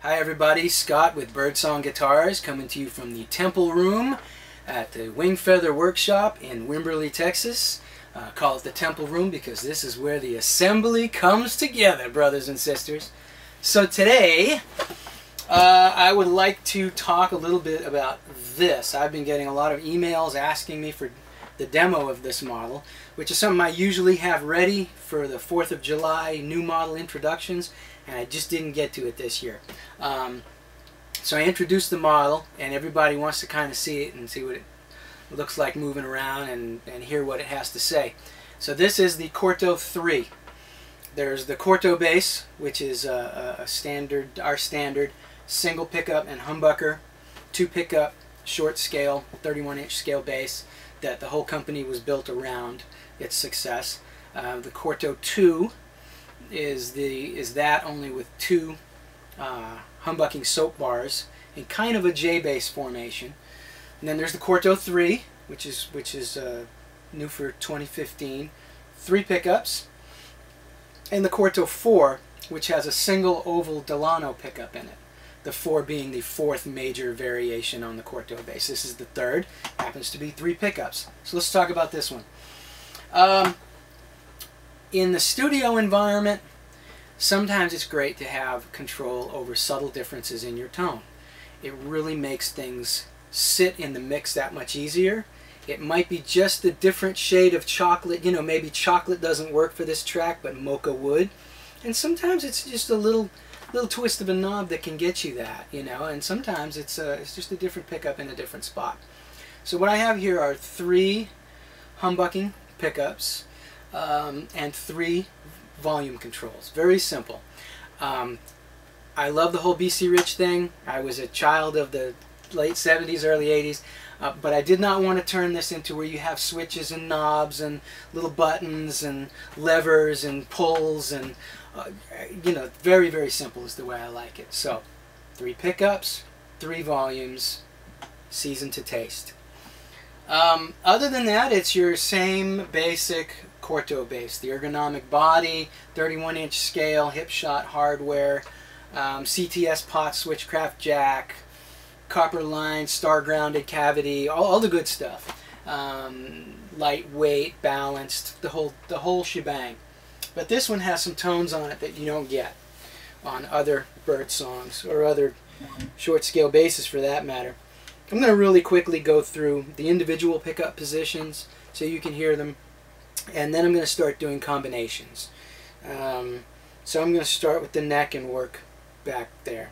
Hi everybody, Scott with Birdsong Guitars coming to you from the Temple Room at the Wing Feather Workshop in Wimberley, Texas. Call it the Temple Room because this is where the assembly comes together, brothers and sisters. So today, I would like to talk a little bit about this. I've been getting a lot of emails asking me for the demo of this model, which is something I usually have ready for the 4th of July new model introductions, and I just didn't get to it this year. So I introduced the model, and everybody wants to kind of see it and see what it looks like moving around and hear what it has to say. So this is the Corto3. There's the Corto bass, which is our standard single pickup and humbucker, 2 pickup, short scale, 31-inch scale bass that the whole company was built around its success. The Corto2 is that only with 2 humbucking soap bars in kind of a J-bass formation. And then there's the Corto3, which is new for 2015, 3 pickups, and the Corto4, which has a single oval Delano pickup in it. The 4 being the 4th major variation on the Corto bass. This is the 3rd, happens to be 3 pickups. So let's talk about this one. In the studio environment, sometimes it's great to have control over subtle differences in your tone. It really makes things sit in the mix that much easier. It might be just a different shade of chocolate. You know, maybe chocolate doesn't work for this track, but mocha would. And sometimes it's just a little twist of a knob that can get you that, you know. And sometimes it's just a different pickup in a different spot. So what I have here are 3 humbucking pickups and 3 volume controls. Very simple. I love the whole BC Rich thing. I was a child of the late 70s, early 80s, but I did not want to turn this into where you have switches and knobs and little buttons and levers and pulls and you know, very, very simple is the way I like it. So 3 pickups, 3 volumes, seasoned to taste. Other than that, it's your same basic Corto bass. The ergonomic body, 31-inch scale, hip shot hardware, CTS pot switchcraft jack, copper line, star grounded cavity, all the good stuff. Lightweight, balanced, the whole shebang. But this one has some tones on it that you don't get on other Birdsongs or other short scale basses for that matter. I'm going to really quickly go through the individual pickup positions so you can hear them, and then I'm going to start doing combinations. So I'm going to start with the neck and work back there.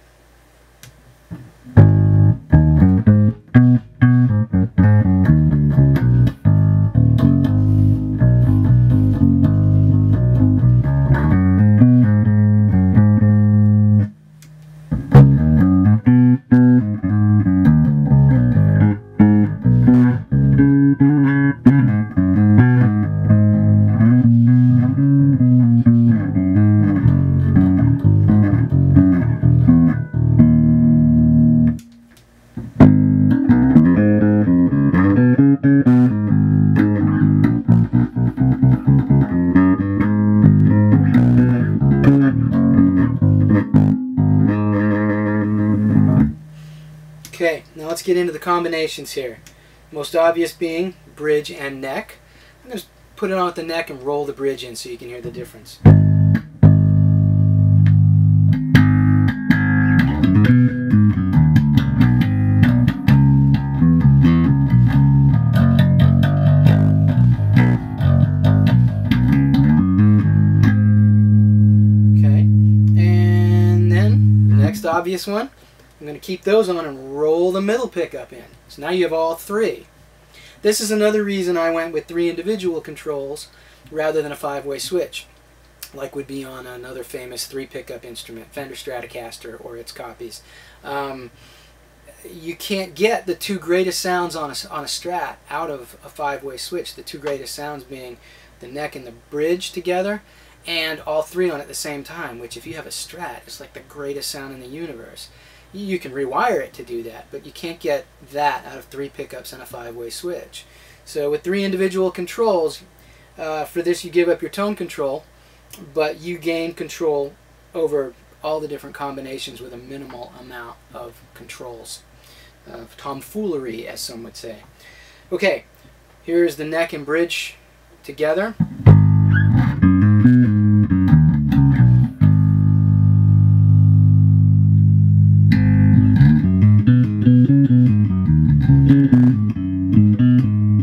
Okay, now let's get into the combinations here. Most obvious being bridge and neck. I'm going to put it on with the neck and roll the bridge in so you can hear the difference. Okay, and then the next obvious one. I'm going to keep those on and roll the middle pickup in. So now you have all 3. This is another reason I went with 3 individual controls rather than a 5-way switch, like would be on another famous 3 pickup instrument, Fender Stratocaster or its copies. You can't get the 2 greatest sounds on a Strat out of a 5-way switch. The 2 greatest sounds being the neck and the bridge together, and all 3 on at the same time, which if you have a Strat, is like the greatest sound in the universe. You can rewire it to do that, but you can't get that out of 3 pickups and a 5-way switch. So with 3 individual controls, for this you give up your tone control, but you gain control over all the different combinations with a minimal amount of controls. Tomfoolery, as some would say. Okay, here's the neck and bridge together.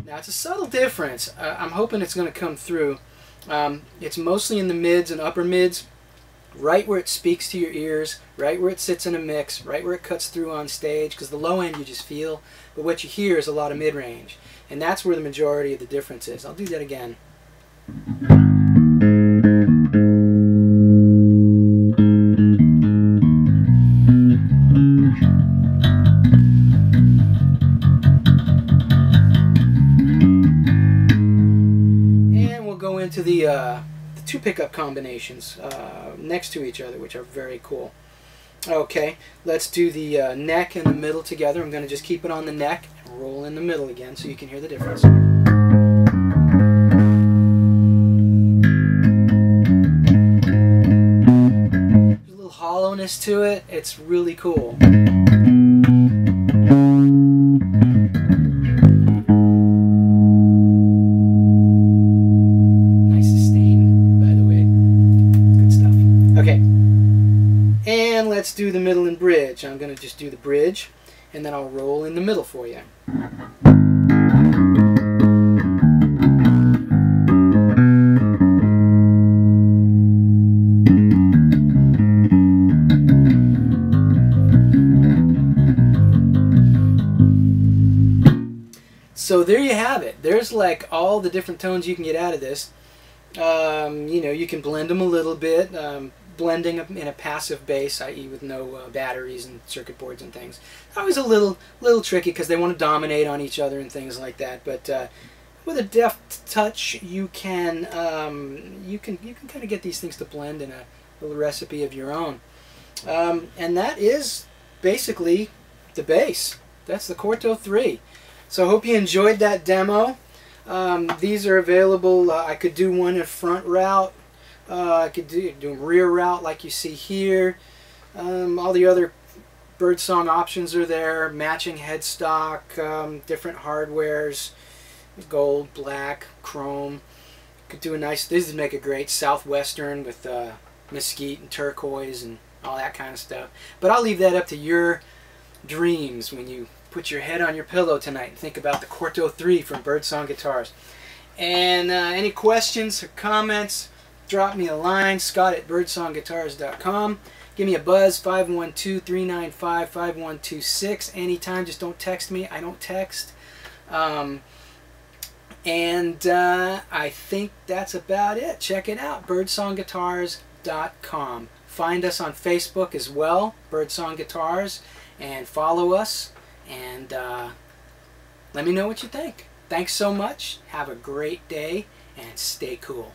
Now it's a subtle difference. I'm hoping it's going to come through. It's mostly in the mids and upper mids, right where it speaks to your ears, right where it sits in a mix, right where it cuts through on stage, because the low end you just feel, but what you hear is a lot of mid-range. And that's where the majority of the difference is. I'll do that again. And we'll go into the two pickup combinations next to each other, which are very cool. Okay, let's do the neck and the middle together. I'm going to just keep it on the neck and roll in the middle again so you can hear the difference. There's a little hollowness to it. It's really cool. And let's do the middle and bridge. I'm going to just do the bridge, and then I'll roll in the middle for you. So there you have it. There's like all the different tones you can get out of this. You know, you can blend them a little bit. Blending in a passive bass, i.e. with no batteries and circuit boards and things. Always a little tricky because they want to dominate on each other and things like that. But with a deft touch, you can kind of get these things to blend in a little recipe of your own. And that is basically the bass. That's the Corto3. So I hope you enjoyed that demo. These are available. I could do one in front route. I could do a rear route like you see here. All the other Birdsong options are there. Matching headstock, different hardwares, gold, black, chrome. Could do a nice, this would make a great southwestern with mesquite and turquoise and all that kind of stuff. But I'll leave that up to your dreams when you put your head on your pillow tonight and think about the Corto3 from Birdsong Guitars. And any questions or comments, drop me a line, scott@birdsongguitars.com. Give me a buzz, 512-395-5126. Anytime, just don't text me. I don't text. I think that's about it. Check it out, birdsongguitars.com. Find us on Facebook as well, Birdsong Guitars, and follow us, and let me know what you think. Thanks so much. Have a great day, and stay cool.